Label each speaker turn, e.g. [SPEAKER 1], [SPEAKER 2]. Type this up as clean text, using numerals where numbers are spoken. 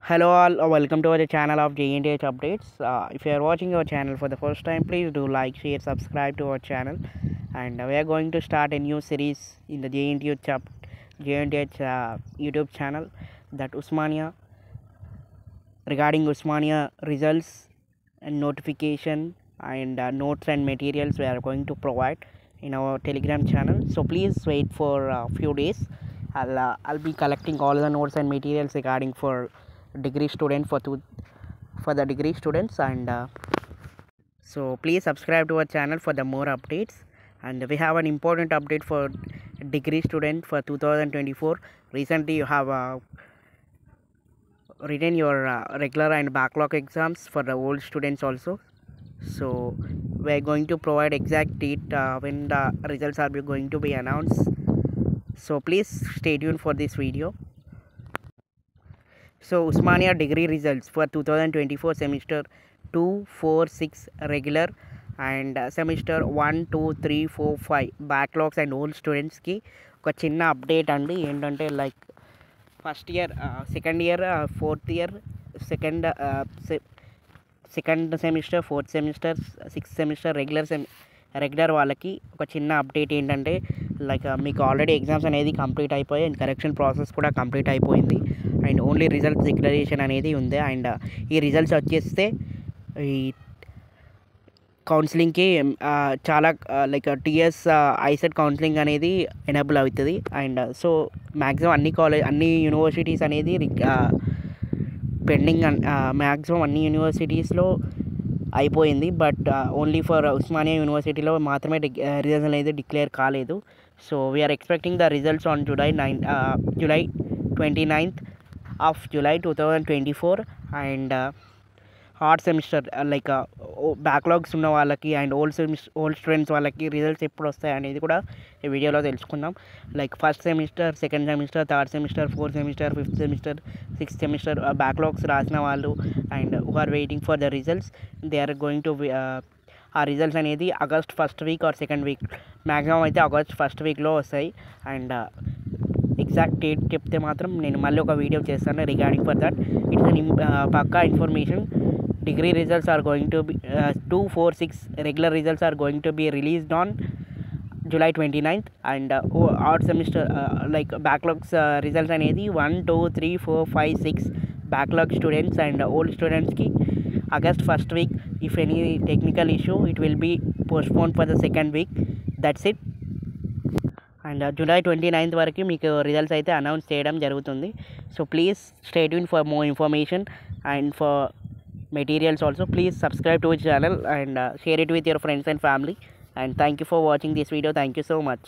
[SPEAKER 1] Hello all, welcome to our channel of JNTH updates. If you are watching our channel for the first time, please do like, share, subscribe to our channel. And we are going to start a new series in the JNTH YouTube channel, that Usmania, regarding Usmania results and notification and notes and materials we are going to provide in our Telegram channel. So please wait for a few days. I'll be collecting all the notes and materials regarding for degree student for the degree students, and so please subscribe to our channel for the more updates. And we have an important update for degree student for 2024. Recently you have written your regular and backlog exams for the old students also. So we're going to provide exact date when the results are going to be announced. So please stay tuned for this video. So Usmania degree results for 2024 semester 2, 4, 6 regular and semester 1, 2, 3, 4, 5 backlogs and old students की ఒక చిన్న update అండి. ఏంటంటే like first year, second year, fourth year, second semester, fourth semester, sixth semester regular వాళ్ళకి ఒక చిన్న update ఏంటంటే like మీకు ఆల్రెడీ ఎగ్జామ్స్ అనేది కంప్లీట్ అయిపోయి అండ్ కరెక్షన్ ప్రాసెస్ కూడా కంప్లీట్ అయిపోయింది అండ్ ఓన్లీ రిజల్ట్స్ డిక్లరేషన్ అనేది ఉంది. అండ్ ఈ రిజల్ట్స్ వచ్చేస్తే ఈ కౌన్సిలింగ్కి చాలా లైక్ టీఎస్ ఐసెట్ కౌన్సిలింగ్ అనేది ఎనేబుల్ అవుతుంది. అండ్ సో మ్యాక్సిమం అన్ని యూనివర్సిటీస్ అనేది పెండింగ్, మ్యాక్సిమం అన్ని యూనివర్సిటీస్లో అయిపోయింది. బట్ ఓన్లీ ఫర్ ఉస్మానియా యూనివర్సిటీలో మాత్రమే రిజల్ట్స్ అనేది డిక్లేర్ కాలేదు. So we're expecting the results on July 29th of July 2024. And hard semester like backlogs ఉన్న వాళ్ళకి అండ్ ఓల్డ్ స్టూడెంట్స్ వాళ్ళకి రిజల్ట్స్ ఎప్పుడు వస్తాయి అనేది కూడా ఈ వీడియోలో తెలుసుకుందాం. Like first semester, second semester, third semester, fourth semester, fifth semester, sixth semester backlogs రాసిన వాళ్ళు and who are waiting for the results, they are going to ఆ రిజల్ట్స్ అనేది August first week or second week, maximum అయితే August first వీక్లో వస్తాయి. And exact date చెప్తే మాత్రం నేను మళ్ళీ ఒక వీడియో చేస్తాను regarding for that. It's an పక్కా information. Degree results are going to be 2, 4, 6 regular results are going to be released on July 29th. And odd semester like backlogs results అనేది 1, 2, 3, 4, 5, 6 backlog students and old students ki August first week. If any technical issue, it will be postponed for the second week. That's it. And July 29th వరకు మీకు results అయితే announce చేయడం జరుగుతుంది. So please stay tune for more information and for materials also. Please subscribe to our channel and share it with your friends and family. And thank you for watching this video. Thank you so much.